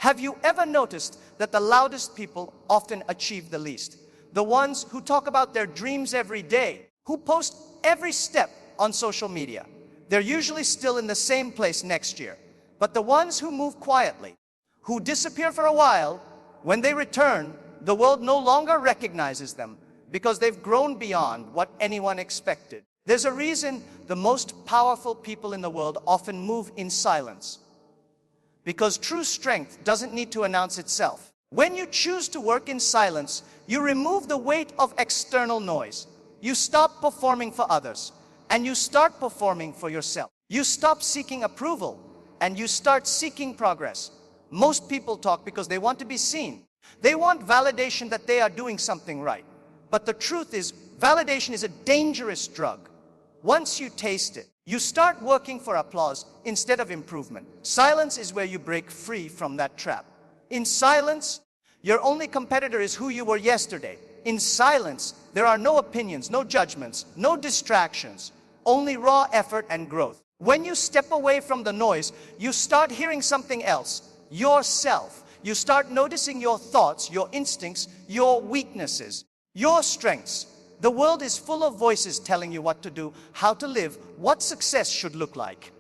Have you ever noticed that the loudest people often achieve the least? The ones who talk about their dreams every day, who post every step on social media, they're usually still in the same place next year. But the ones who move quietly, who disappear for a while, when they return, the world no longer recognizes them because they've grown beyond what anyone expected. There's a reason the most powerful people in the world often move in silence. Because true strength doesn't need to announce itself. When you choose to work in silence, you remove the weight of external noise. You stop performing for others, and you start performing for yourself. You stop seeking approval, and you start seeking progress. Most people talk because they want to be seen. They want validation that they are doing something right. But the truth is, validation is a dangerous drug. Once you taste it, you start working for applause instead of improvement. Silence is where you break free from that trap. In silence, your only competitor is who you were yesterday. In silence, there are no opinions, no judgments, no distractions, only raw effort and growth. When you step away from the noise, you start hearing something else, yourself. You start noticing your thoughts, your instincts, your weaknesses, your strengths. The world is full of voices telling you what to do, how to live, what success should look like.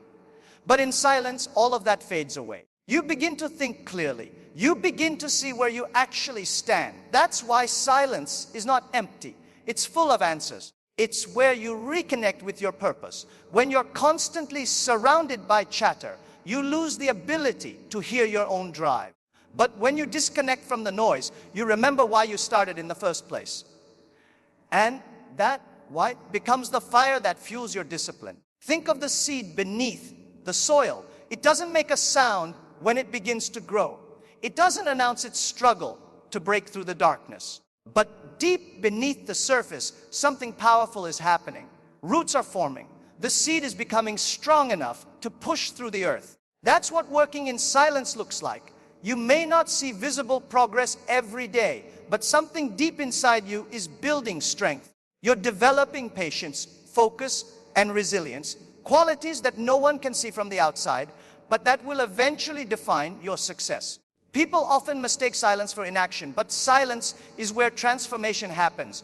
But in silence, all of that fades away. You begin to think clearly. You begin to see where you actually stand. That's why silence is not empty. It's full of answers. It's where you reconnect with your purpose. When you're constantly surrounded by chatter, you lose the ability to hear your own drive. But when you disconnect from the noise, you remember why you started in the first place. And that why becomes the fire that fuels your discipline. Think of the seed beneath the soil. It doesn't make a sound when it begins to grow. It doesn't announce its struggle to break through the darkness. But deep beneath the surface, something powerful is happening. Roots are forming. The seed is becoming strong enough to push through the earth. That's what working in silence looks like. You may not see visible progress every day, but something deep inside you is building strength. You're developing patience, focus, and resilience, qualities that no one can see from the outside, but that will eventually define your success. People often mistake silence for inaction, but silence is where transformation happens.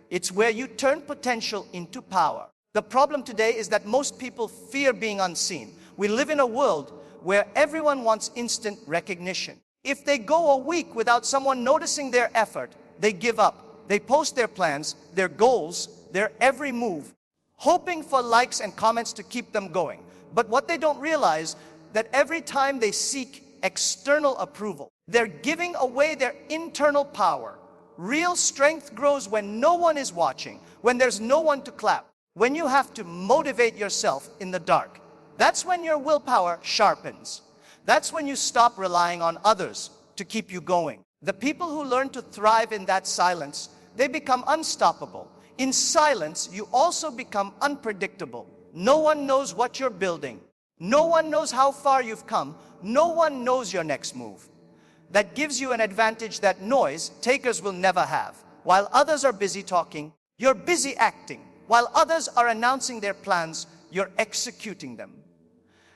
It's where you turn potential into power. The problem today is that most people fear being unseen. We live in a world where everyone wants instant recognition. If they go a week without someone noticing their effort, they give up. They post their plans, their goals, their every move, hoping for likes and comments to keep them going. But what they don't realize, that every time they seek external approval, they're giving away their internal power. Real strength grows when no one is watching, when there's no one to clap, when you have to motivate yourself in the dark. That's when your willpower sharpens. That's when you stop relying on others to keep you going. The people who learn to thrive in that silence, they become unstoppable. In silence, you also become unpredictable. No one knows what you're building. No one knows how far you've come. No one knows your next move. That gives you an advantage that noise takers will never have. While others are busy talking, you're busy acting. While others are announcing their plans, you're executing them.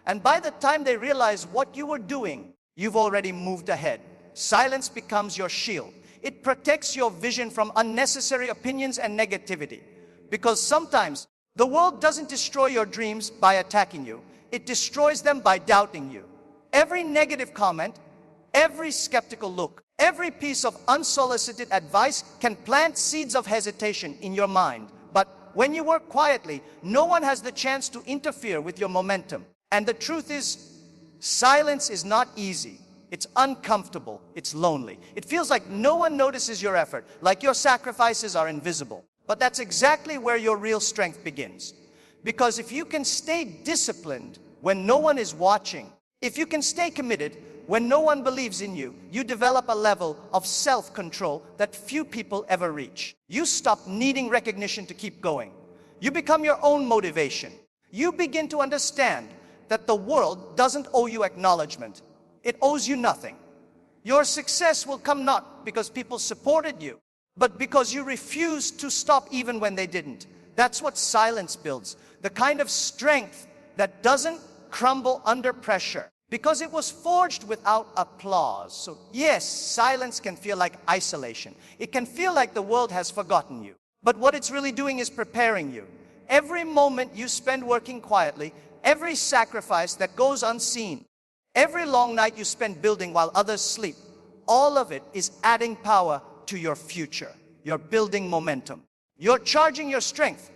And by the time they realize what you were doing, you've already moved ahead. Silence becomes your shield. It protects your vision from unnecessary opinions and negativity. Because sometimes the world doesn't destroy your dreams by attacking you. It destroys them by doubting you. Every negative comment, every skeptical look, every piece of unsolicited advice can plant seeds of hesitation in your mind. But when you work quietly, no one has the chance to interfere with your momentum. And the truth is, silence is not easy. It's uncomfortable. It's lonely. It feels like no one notices your effort, like your sacrifices are invisible. But that's exactly where your real strength begins. Because if you can stay disciplined when no one is watching, if you can stay committed when no one believes in you, you develop a level of self-control that few people ever reach. You stop needing recognition to keep going. You become your own motivation. You begin to understand that the world doesn't owe you acknowledgement. It owes you nothing. Your success will come not because people supported you, but because you refused to stop even when they didn't. That's what silence builds. The kind of strength that doesn't crumble under pressure. because it was forged without applause. So yes, silence can feel like isolation. It can feel like the world has forgotten you. But what it's really doing is preparing you. Every moment you spend working quietly, every sacrifice that goes unseen, every long night you spend building while others sleep, all of it is adding power to your future. You're building momentum. You're charging your strength.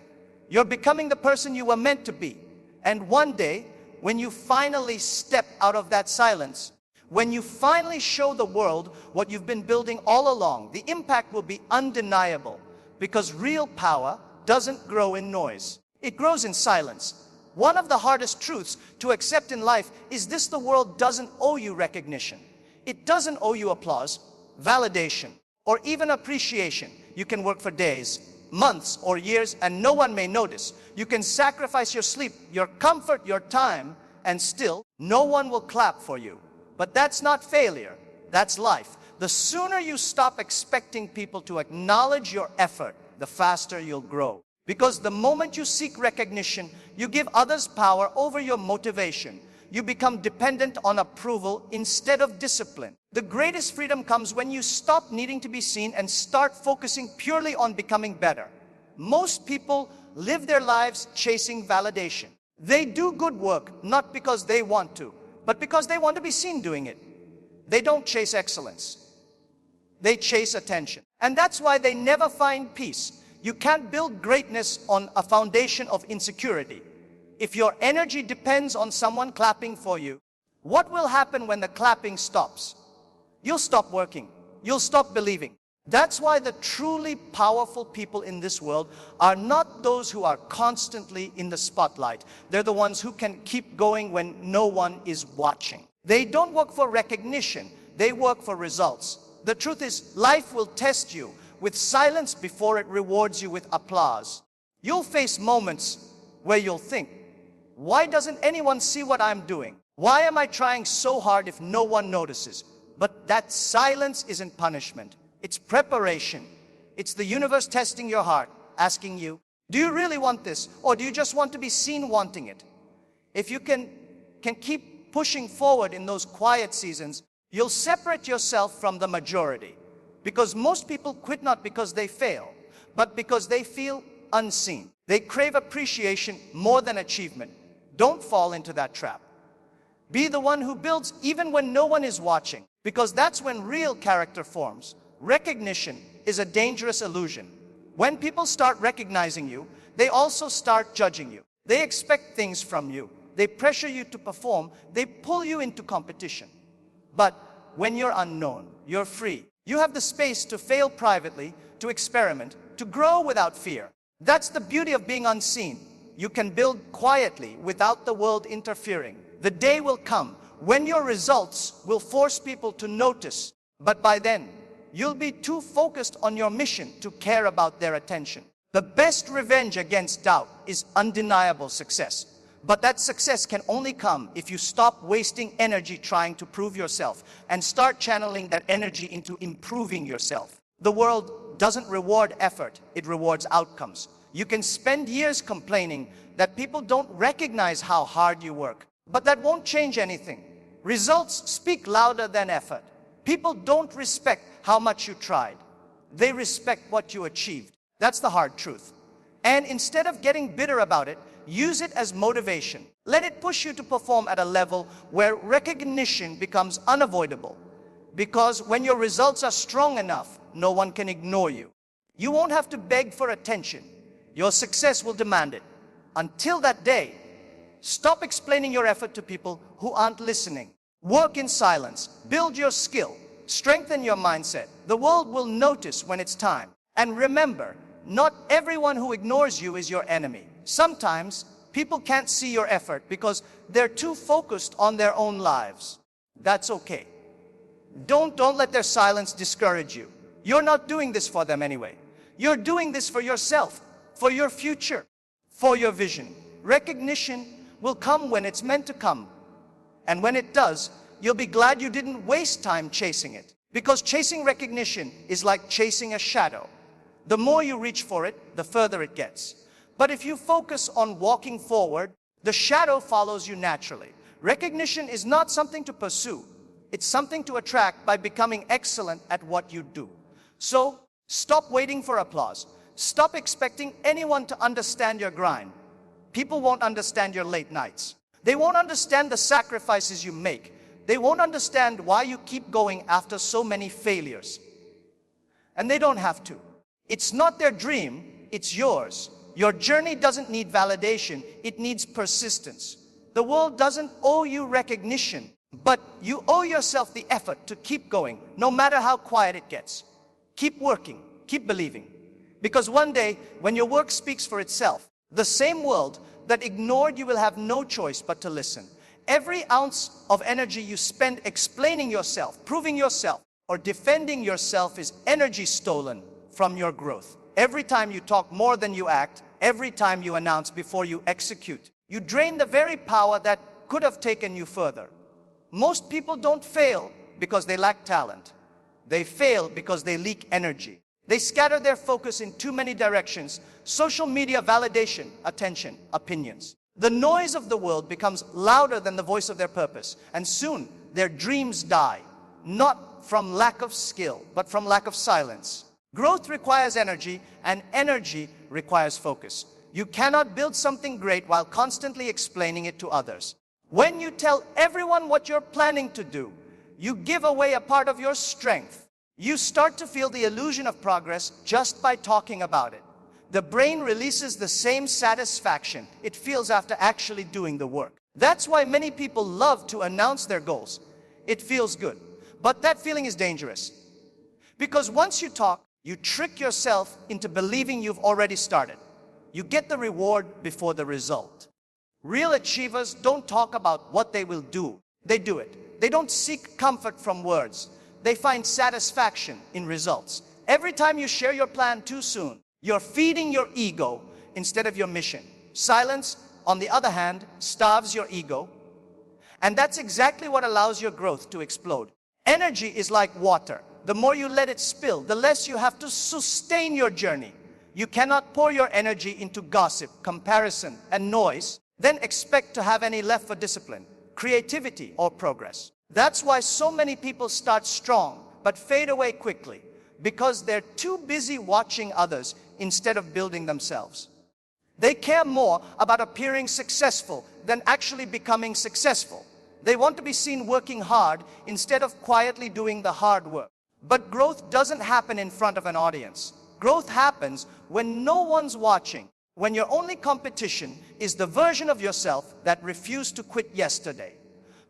You're becoming the person you were meant to be. And one day, when you finally step out of that silence, when you finally show the world what you've been building all along, the impact will be undeniable, because real power doesn't grow in noise. It grows in silence. One of the hardest truths to accept in life is this: the world doesn't owe you recognition. It doesn't owe you applause, validation, or even appreciation. You can work for days, months, or years, and no one may notice. You can sacrifice your sleep, your comfort, your time, and still no one will clap for you. But that's not failure, that's life. The sooner you stop expecting people to acknowledge your effort, the faster you'll grow. Because the moment you seek recognition, you give others power over your motivation. You become dependent on approval instead of discipline. The greatest freedom comes when you stop needing to be seen and start focusing purely on becoming better. Most people live their lives chasing validation. They do good work not because they want to, but because they want to be seen doing it. They don't chase excellence. They chase attention. And that's why they never find peace. You can't build greatness on a foundation of insecurity. If your energy depends on someone clapping for you, what will happen when the clapping stops? You'll stop working. You'll stop believing. That's why the truly powerful people in this world are not those who are constantly in the spotlight. They're the ones who can keep going when no one is watching. They don't work for recognition. They work for results. The truth is, life will test you with silence before it rewards you with applause. You'll face moments where you'll think, why doesn't anyone see what I'm doing? Why am I trying so hard if no one notices? But that silence isn't punishment. It's preparation. It's the universe testing your heart, asking you, do you really want this? Or do you just want to be seen wanting it? If you can keep pushing forward in those quiet seasons, you'll separate yourself from the majority. Because most people quit not because they fail, but because they feel unseen. They crave appreciation more than achievement. Don't fall into that trap. Be the one who builds even when no one is watching, because that's when real character forms. Recognition is a dangerous illusion. When people start recognizing you, they also start judging you. They expect things from you. They pressure you to perform. They pull you into competition. But when you're unknown, you're free. You have the space to fail privately, to experiment, to grow without fear. That's the beauty of being unseen. You can build quietly without the world interfering. The day will come when your results will force people to notice. But by then, you'll be too focused on your mission to care about their attention. The best revenge against doubt is undeniable success. But that success can only come if you stop wasting energy trying to prove yourself and start channeling that energy into improving yourself. The world doesn't reward effort, it rewards outcomes. You can spend years complaining that people don't recognize how hard you work, but that won't change anything. Results speak louder than effort. People don't respect how much you tried. They respect what you achieved. That's the hard truth. And instead of getting bitter about it, use it as motivation. Let it push you to perform at a level where recognition becomes unavoidable. Because when your results are strong enough, no one can ignore you. You won't have to beg for attention. Your success will demand it. Until that day, stop explaining your effort to people who aren't listening. Work in silence. Build your skill. Strengthen your mindset. The world will notice when it's time. And remember, not everyone who ignores you is your enemy. Sometimes people can't see your effort because they're too focused on their own lives. That's okay. Don't let their silence discourage you. You're not doing this for them anyway. You're doing this for yourself, for your future, for your vision. Recognition will come when it's meant to come. And when it does, you'll be glad you didn't waste time chasing it. Because chasing recognition is like chasing a shadow. The more you reach for it, the further it gets. But if you focus on walking forward, the shadow follows you naturally. Recognition is not something to pursue. It's something to attract by becoming excellent at what you do. So, stop waiting for applause. Stop expecting anyone to understand your grind. People won't understand your late nights. They won't understand the sacrifices you make. They won't understand why you keep going after so many failures. And they don't have to. It's not their dream, it's yours. Your journey doesn't need validation, it needs persistence. The world doesn't owe you recognition, but you owe yourself the effort to keep going, no matter how quiet it gets. Keep working, keep believing. Because one day, when your work speaks for itself, the same world that ignored you will have no choice but to listen. Every ounce of energy you spend explaining yourself, proving yourself, or defending yourself is energy stolen from your growth. Every time you talk more than you act, every time you announce before you execute, you drain the very power that could have taken you further. Most people don't fail because they lack talent. They fail because they leak energy. They scatter their focus in too many directions: social media, validation, attention, opinions. The noise of the world becomes louder than the voice of their purpose, and soon their dreams die, not from lack of skill, but from lack of silence. Growth requires energy, and energy requires focus. You cannot build something great while constantly explaining it to others. When you tell everyone what you're planning to do, you give away a part of your strength. You start to feel the illusion of progress just by talking about it. The brain releases the same satisfaction it feels after actually doing the work. That's why many people love to announce their goals. It feels good. But that feeling is dangerous. Because once you talk, you trick yourself into believing you've already started. You get the reward before the result. Real achievers don't talk about what they will do. They do it. They don't seek comfort from words. They find satisfaction in results. Every time you share your plan too soon, you're feeding your ego instead of your mission. Silence, on the other hand, starves your ego. And that's exactly what allows your growth to explode. Energy is like water. The more you let it spill, the less you have to sustain your journey. You cannot pour your energy into gossip, comparison, and noise, then expect to have any left for discipline, creativity, or progress. That's why so many people start strong, but fade away quickly, because they're too busy watching others instead of building themselves. They care more about appearing successful than actually becoming successful. They want to be seen working hard instead of quietly doing the hard work. But growth doesn't happen in front of an audience. Growth happens when no one's watching, when your only competition is the version of yourself that refused to quit yesterday.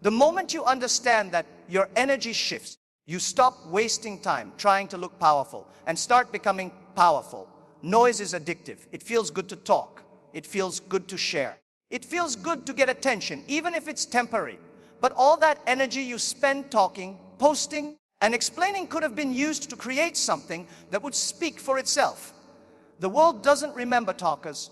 The moment you understand that, your energy shifts. You stop wasting time trying to look powerful and start becoming powerful. Noise is addictive. It feels good to talk. It feels good to share. It feels good to get attention, even if it's temporary. But all that energy you spend talking, posting, and explaining could have been used to create something that would speak for itself. The world doesn't remember talkers.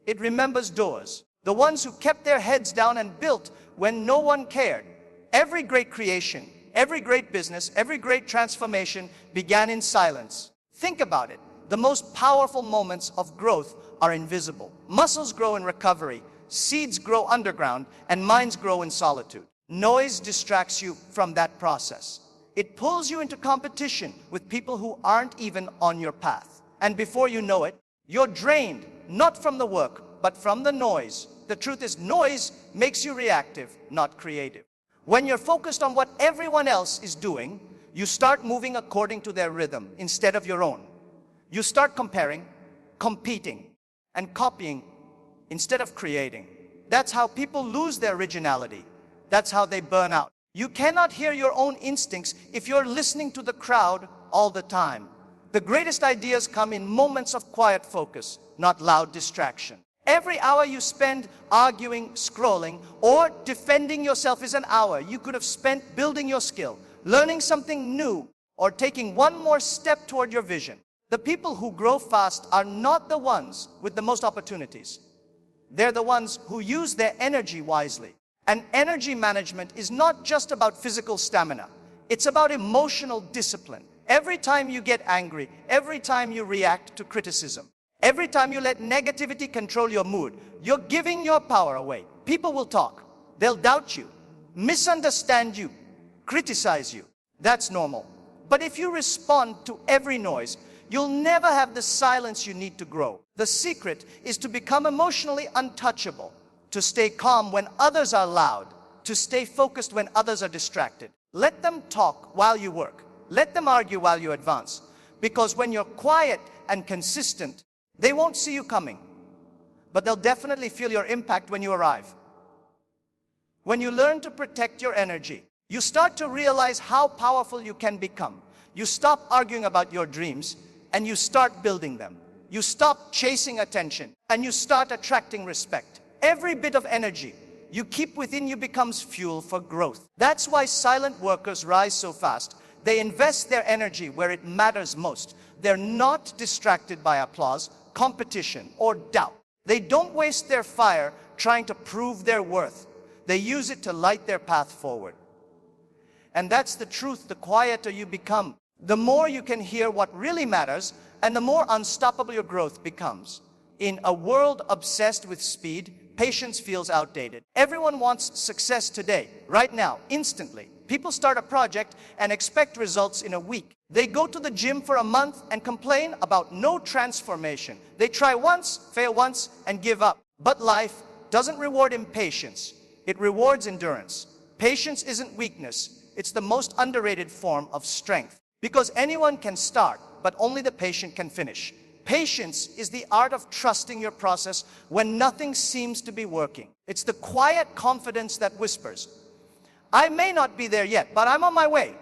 It remembers doers. The ones who kept their heads down and built when no one cared. Every great creation, every great business, every great transformation began in silence. Think about it. The most powerful moments of growth are invisible. Muscles grow in recovery, seeds grow underground, and minds grow in solitude. Noise distracts you from that process. It pulls you into competition with people who aren't even on your path. And before you know it, you're drained, not from the work, but from the noise. The truth is, noise makes you reactive, not creative. When you're focused on what everyone else is doing, you start moving according to their rhythm instead of your own. You start comparing, competing, and copying instead of creating. That's how people lose their originality. That's how they burn out. You cannot hear your own instincts if you're listening to the crowd all the time. The greatest ideas come in moments of quiet focus, not loud distraction. Every hour you spend arguing, scrolling, or defending yourself is an hour you could have spent building your skill, learning something new, or taking one more step toward your vision. The people who grow fast are not the ones with the most opportunities. They're the ones who use their energy wisely. And energy management is not just about physical stamina. It's about emotional discipline. Every time you get angry, every time you react to criticism, every time you let negativity control your mood, you're giving your power away. People will talk. They'll doubt you, misunderstand you, criticize you. That's normal. But if you respond to every noise, you'll never have the silence you need to grow. The secret is to become emotionally untouchable, to stay calm when others are loud, to stay focused when others are distracted. Let them talk while you work. Let them argue while you advance. Because when you're quiet and consistent, they won't see you coming, but they'll definitely feel your impact when you arrive. When you learn to protect your energy, you start to realize how powerful you can become. You stop arguing about your dreams and you start building them. You stop chasing attention and you start attracting respect. Every bit of energy you keep within you becomes fuel for growth. That's why silent workers rise so fast. They invest their energy where it matters most. They're not distracted by applause, competition, or doubt. They don't waste their fire trying to prove their worth. They use it to light their path forward. And that's the truth. The quieter you become, the more you can hear what really matters, and the more unstoppable your growth becomes. In a world obsessed with speed, patience feels outdated. Everyone wants success today, right now, instantly. People start a project and expect results in a week. They go to the gym for a month and complain about no transformation. They try once, fail once, and give up. But life doesn't reward impatience. It rewards endurance. Patience isn't weakness. It's the most underrated form of strength. Because anyone can start, but only the patient can finish. Patience is the art of trusting your process when nothing seems to be working. It's the quiet confidence that whispers, I may not be there yet, but I'm on my way.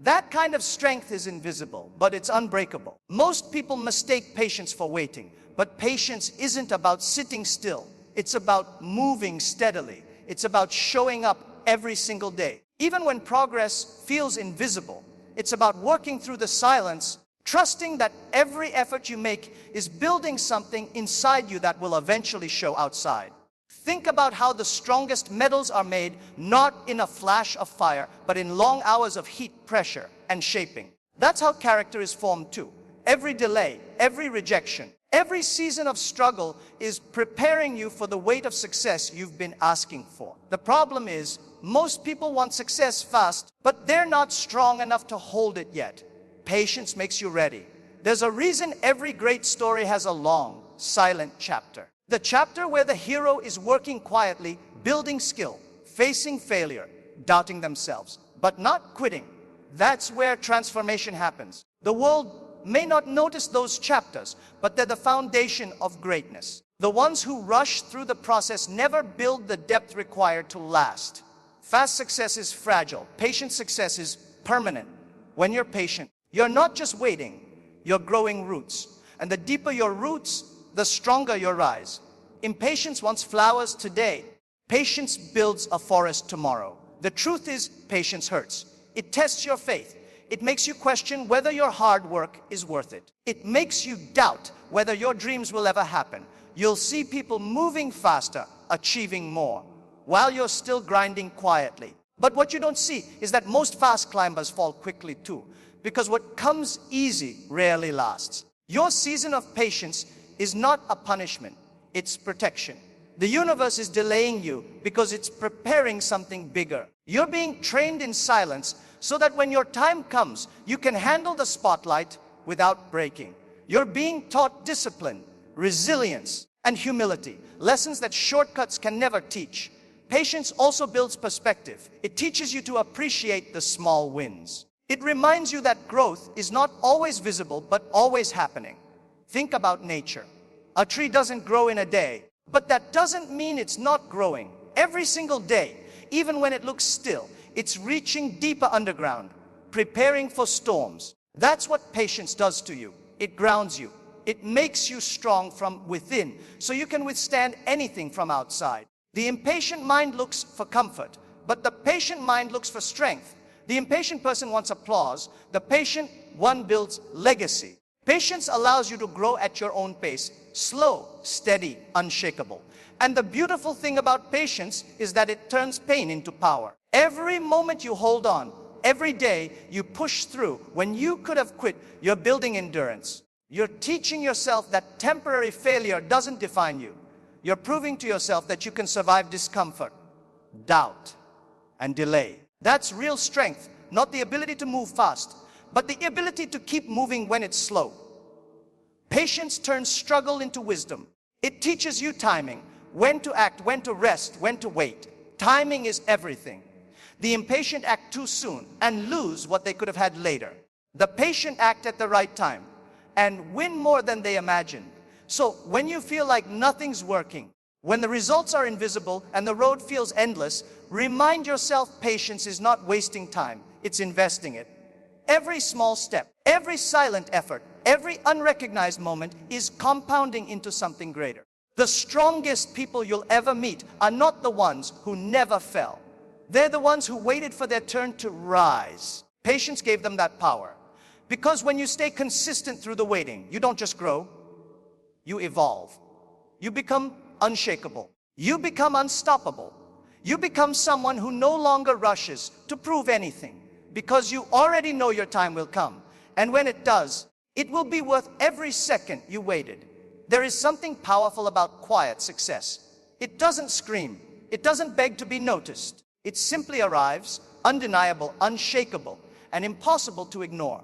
That kind of strength is invisible, but it's unbreakable. Most people mistake patience for waiting, but patience isn't about sitting still. It's about moving steadily. It's about showing up every single day. Even when progress feels invisible, it's about working through the silence, trusting that every effort you make is building something inside you that will eventually show outside. Think about how the strongest metals are made, not in a flash of fire, but in long hours of heat, pressure, and shaping. That's how character is formed too. Every delay, every rejection, every season of struggle is preparing you for the weight of success you've been asking for. The problem is, most people want success fast, but they're not strong enough to hold it yet. Patience makes you ready. There's a reason every great story has a long, silent chapter. The chapter where the hero is working quietly, building skill, facing failure, doubting themselves, but not quitting. That's where transformation happens. The world may not notice those chapters, but they're the foundation of greatness. The ones who rush through the process never build the depth required to last. Fast success is fragile. Patient success is permanent. When you're patient, you're not just waiting, you're growing roots. And the deeper your roots, the stronger your rise. Impatience wants flowers today. Patience builds a forest tomorrow. The truth is, patience hurts. It tests your faith. It makes you question whether your hard work is worth it. It makes you doubt whether your dreams will ever happen. You'll see people moving faster, achieving more, while you're still grinding quietly. But what you don't see is that most fast climbers fall quickly too, because what comes easy rarely lasts. Your season of patience is not a punishment, it's protection. The universe is delaying you because it's preparing something bigger. You're being trained in silence so that when your time comes, you can handle the spotlight without breaking. You're being taught discipline, resilience, and humility, lessons that shortcuts can never teach. Patience also builds perspective. It teaches you to appreciate the small wins. It reminds you that growth is not always visible, but always happening. Think about nature. A tree doesn't grow in a day, but that doesn't mean it's not growing. Every single day, even when it looks still, it's reaching deeper underground, preparing for storms. That's what patience does to you. It grounds you. It makes you strong from within, so you can withstand anything from outside. The impatient mind looks for comfort, but the patient mind looks for strength. The impatient person wants applause. The patient one builds legacy. Patience allows you to grow at your own pace, slow, steady, unshakable. And the beautiful thing about patience is that it turns pain into power. Every moment you hold on, every day you push through, when you could have quit, you're building endurance. You're teaching yourself that temporary failure doesn't define you. You're proving to yourself that you can survive discomfort. doubt, and delay. That's real strength, not the ability to move fast, but the ability to keep moving when it's slow. Patience turns struggle into wisdom. It teaches you timing, when to act, when to rest, when to wait. Timing is everything. The impatient act too soon and lose what they could have had later. The patient act at the right time and win more than they imagined. So when you feel like nothing's working, when the results are invisible and the road feels endless, remind yourself patience is not wasting time, it's investing it. Every small step, every silent effort, every unrecognized moment is compounding into something greater. The strongest people you'll ever meet are not the ones who never fell. They're the ones who waited for their turn to rise. Patience gave them that power. Because when you stay consistent through the waiting, you don't just grow, you evolve. You become unshakable. You become unstoppable. You become someone who no longer rushes to prove anything, because you already know your time will come. And when it does, it will be worth every second you waited. There is something powerful about quiet success. It doesn't scream. It doesn't beg to be noticed. It simply arrives, undeniable, unshakable, and impossible to ignore.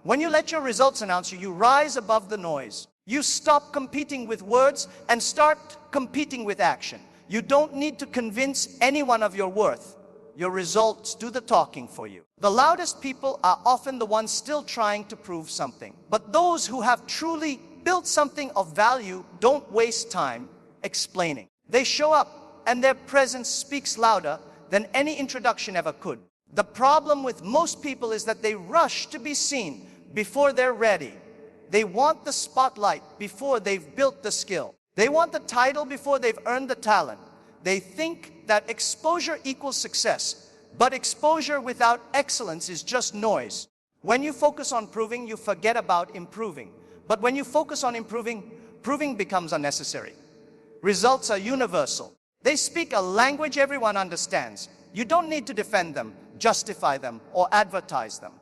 When you let your results announce you, you rise above the noise. You stop competing with words and start competing with action. You don't need to convince anyone of your worth. Your results do the talking for you. The loudest people are often the ones still trying to prove something. But those who have truly built something of value don't waste time explaining. They show up, and their presence speaks louder than any introduction ever could. The problem with most people is that they rush to be seen before they're ready. They want the spotlight before they've built the skill. They want the title before they've earned the talent. They think that exposure equals success, but exposure without excellence is just noise. When you focus on proving, you forget about improving. But when you focus on improving, proving becomes unnecessary. Results are universal. They speak a language everyone understands. You don't need to defend them, justify them, or advertise them.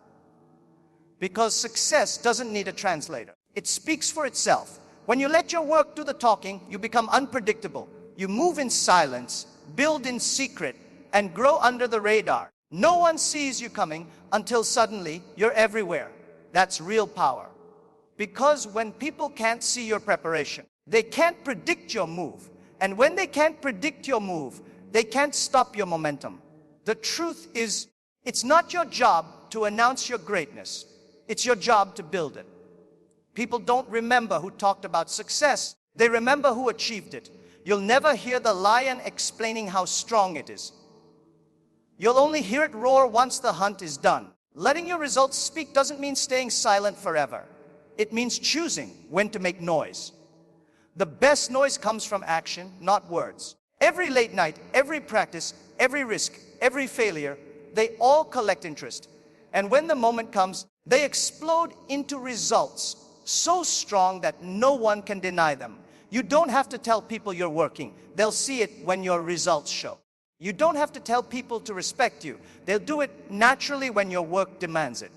Because success doesn't need a translator. It speaks for itself. When you let your work do the talking, you become unpredictable. You move in silence, build in secret, and grow under the radar. No one sees you coming until suddenly you're everywhere. That's real power. Because when people can't see your preparation, they can't predict your move. And when they can't predict your move, they can't stop your momentum. The truth is, it's not your job to announce your greatness. It's your job to build it. People don't remember who talked about success. They remember who achieved it. You'll never hear the lion explaining how strong it is. You'll only hear it roar once the hunt is done. Letting your results speak doesn't mean staying silent forever. It means choosing when to make noise. The best noise comes from action, not words. Every late night, every practice, every risk, every failure, they all collect interest. And when the moment comes, they explode into results so strong that no one can deny them. You don't have to tell people you're working. They'll see it when your results show. You don't have to tell people to respect you. They'll do it naturally when your work demands it.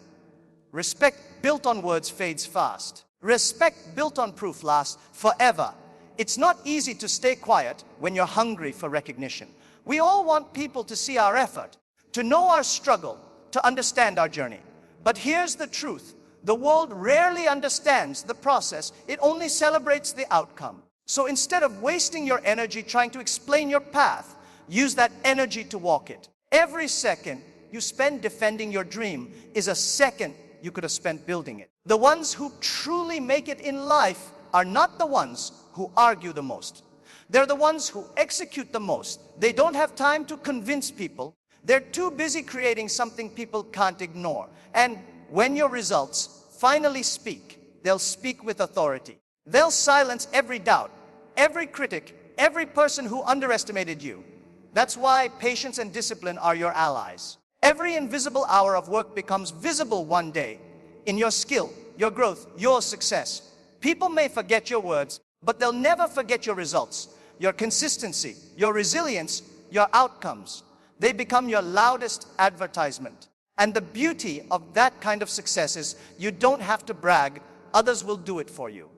Respect built on words fades fast. Respect built on proof lasts forever. It's not easy to stay quiet when you're hungry for recognition. We all want people to see our effort, to know our struggle, to understand our journey. But here's the truth. The world rarely understands the process. It only celebrates the outcome. So instead of wasting your energy trying to explain your path, use that energy to walk it. Every second you spend defending your dream is a second you could have spent building it. The ones who truly make it in life are not the ones who argue the most. They're the ones who execute the most. They don't have time to convince people. They're too busy creating something people can't ignore. And when your results finally speak, they'll speak with authority. They'll silence every doubt, every critic, every person who underestimated you. That's why patience and discipline are your allies. Every invisible hour of work becomes visible one day in your skill, your growth, your success. People may forget your words, but they'll never forget your results, your consistency, your resilience, your outcomes. They become your loudest advertisement. And the beauty of that kind of success is you don't have to brag. Others will do it for you.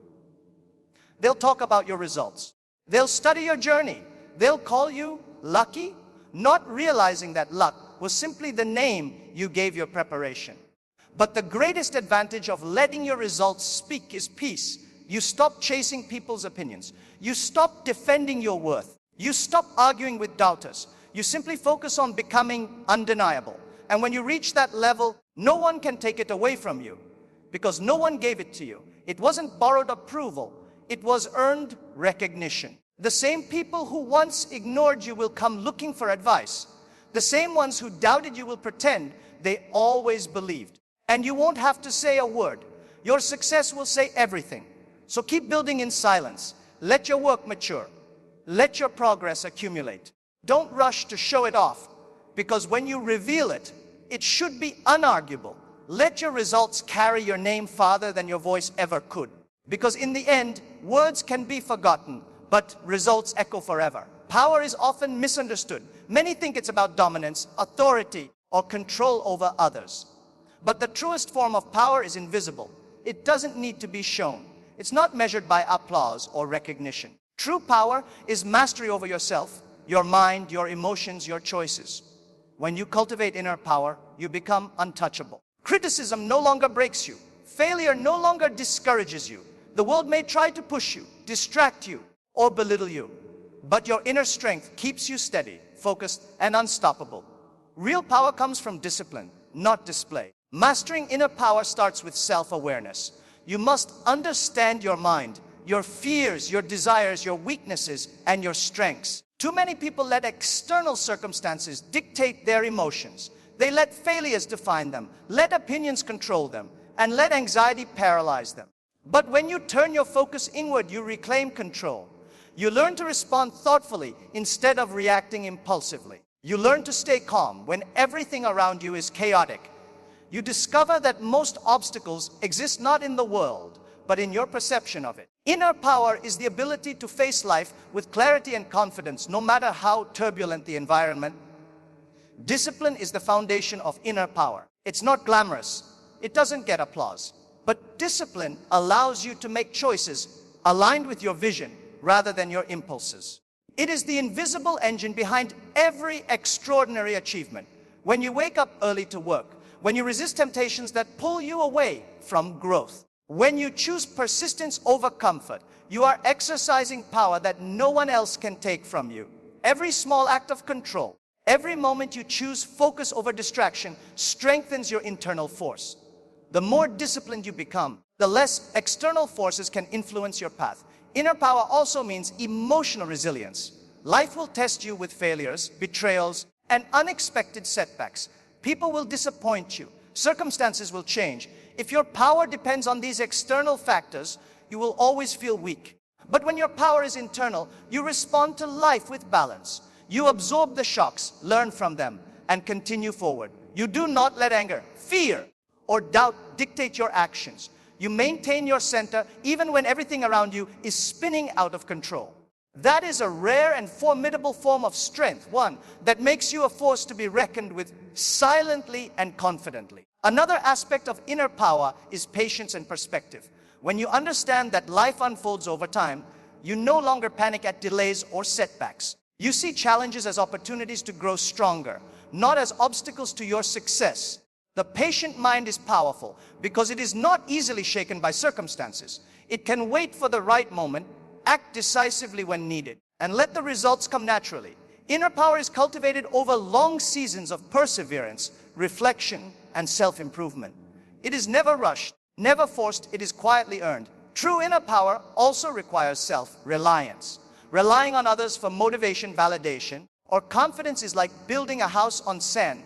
They'll talk about your results. They'll study your journey. They'll call you lucky. not realizing that luck was simply the name you gave your preparation. But the greatest advantage of letting your results speak is peace. You stop chasing people's opinions. You stop defending your worth. You stop arguing with doubters. You simply focus on becoming undeniable. And when you reach that level, no one can take it away from you, because no one gave it to you. It wasn't borrowed approval. It was earned recognition. The same people who once ignored you will come looking for advice. The same ones who doubted you will pretend they always believed. And you won't have to say a word. Your success will say everything. So keep building in silence. Let your work mature. Let your progress accumulate. Don't rush to show it off, because when you reveal it, it should be unarguable. Let your results carry your name farther than your voice ever could. Because in the end, words can be forgotten, but results echo forever. Power is often misunderstood. Many think it's about dominance, authority, or control over others. But the truest form of power is invisible. It doesn't need to be shown. It's not measured by applause or recognition. True power is mastery over yourself, your mind, your emotions, your choices. When you cultivate inner power, you become untouchable. Criticism no longer breaks you. Failure no longer discourages you. The world may try to push you, distract you, or belittle you, but your inner strength keeps you steady, focused, and unstoppable. Real power comes from discipline, not display. Mastering inner power starts with self-awareness. You must understand your mind, your fears, your desires, your weaknesses, and your strengths. Too many people let external circumstances dictate their emotions. They let failures define them, let opinions control them, and let anxiety paralyze them. But when you turn your focus inward, you reclaim control. You learn to respond thoughtfully instead of reacting impulsively. You learn to stay calm when everything around you is chaotic. You discover that most obstacles exist not in the world, but in your perception of it. Inner power is the ability to face life with clarity and confidence, no matter how turbulent the environment. Discipline is the foundation of inner power. It's not glamorous. It doesn't get applause. But discipline allows you to make choices aligned with your vision rather than your impulses. It is the invisible engine behind every extraordinary achievement. When you wake up early to work, when you resist temptations that pull you away from growth, when you choose persistence over comfort, you are exercising power that no one else can take from you. Every small act of control, every moment you choose focus over distraction, strengthens your internal force. The more disciplined you become, the less external forces can influence your path. Inner power also means emotional resilience. Life will test you with failures, betrayals, and unexpected setbacks. People will disappoint you. Circumstances will change. If your power depends on these external factors, you will always feel weak. But when your power is internal, you respond to life with balance. You absorb the shocks, learn from them, and continue forward. You do not let anger, fear, or doubt dictate your actions. You maintain your center even when everything around you is spinning out of control. That is a rare and formidable form of strength, one that makes you a force to be reckoned with silently and confidently. Another aspect of inner power is patience and perspective. When you understand that life unfolds over time, you no longer panic at delays or setbacks. You see challenges as opportunities to grow stronger, not as obstacles to your success. The patient mind is powerful because it is not easily shaken by circumstances. It can wait for the right moment, act decisively when needed, and let the results come naturally. Inner power is cultivated over long seasons of perseverance, reflection, and self-improvement. It is never rushed, never forced, it is quietly earned. True inner power also requires self-reliance. Relying on others for motivation, validation, or confidence is like building a house on sand.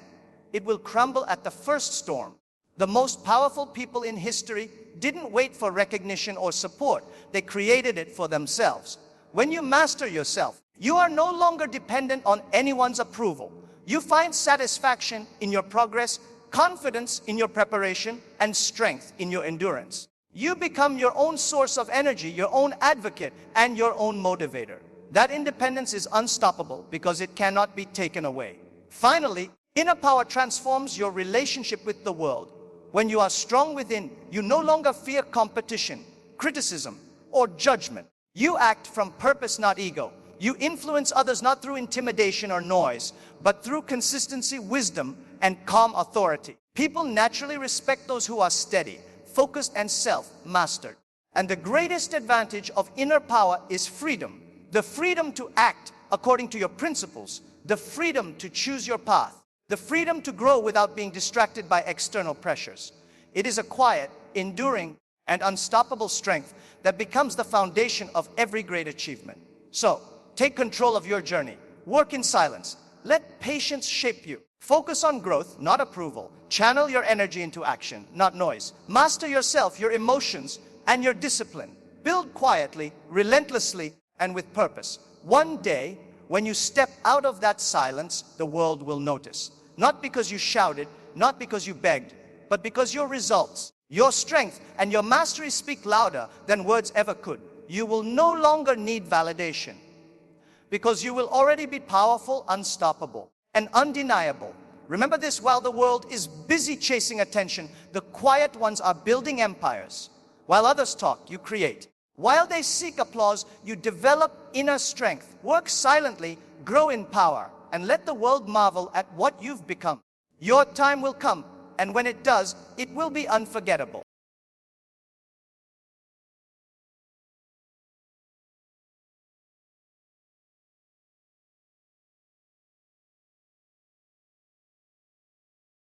It will crumble at the first storm. The most powerful people in history didn't wait for recognition or support. They created it for themselves. When you master yourself, you are no longer dependent on anyone's approval. You find satisfaction in your progress, confidence in your preparation, and strength in your endurance. You become your own source of energy, your own advocate, and your own motivator. That independence is unstoppable because it cannot be taken away. Finally, inner power transforms your relationship with the world. When you are strong within, you no longer fear competition, criticism, or judgment. You act from purpose, not ego. You influence others not through intimidation or noise, but through consistency, wisdom, and calm authority. People naturally respect those who are steady, focused, and self-mastered. And the greatest advantage of inner power is freedom. The freedom to act according to your principles, the freedom to choose your path, the freedom to grow without being distracted by external pressures. It is a quiet, enduring, and unstoppable strength that becomes the foundation of every great achievement. So, take control of your journey. Work in silence. Let patience shape you. Focus on growth, not approval. Channel your energy into action, not noise. Master yourself, your emotions, and your discipline. Build quietly, relentlessly, and with purpose. One day, when you step out of that silence, the world will notice. Not because you shouted, not because you begged, but because your results, your strength, and your mastery speak louder than words ever could. You will no longer need validation, because you will already be powerful, unstoppable, and undeniable. Remember this: while the world is busy chasing attention, the quiet ones are building empires. While others talk, you create. While they seek applause, you develop inner strength. Work silently, grow in power, and let the world marvel at what you've become. Your time will come, and when it does, it will be unforgettable.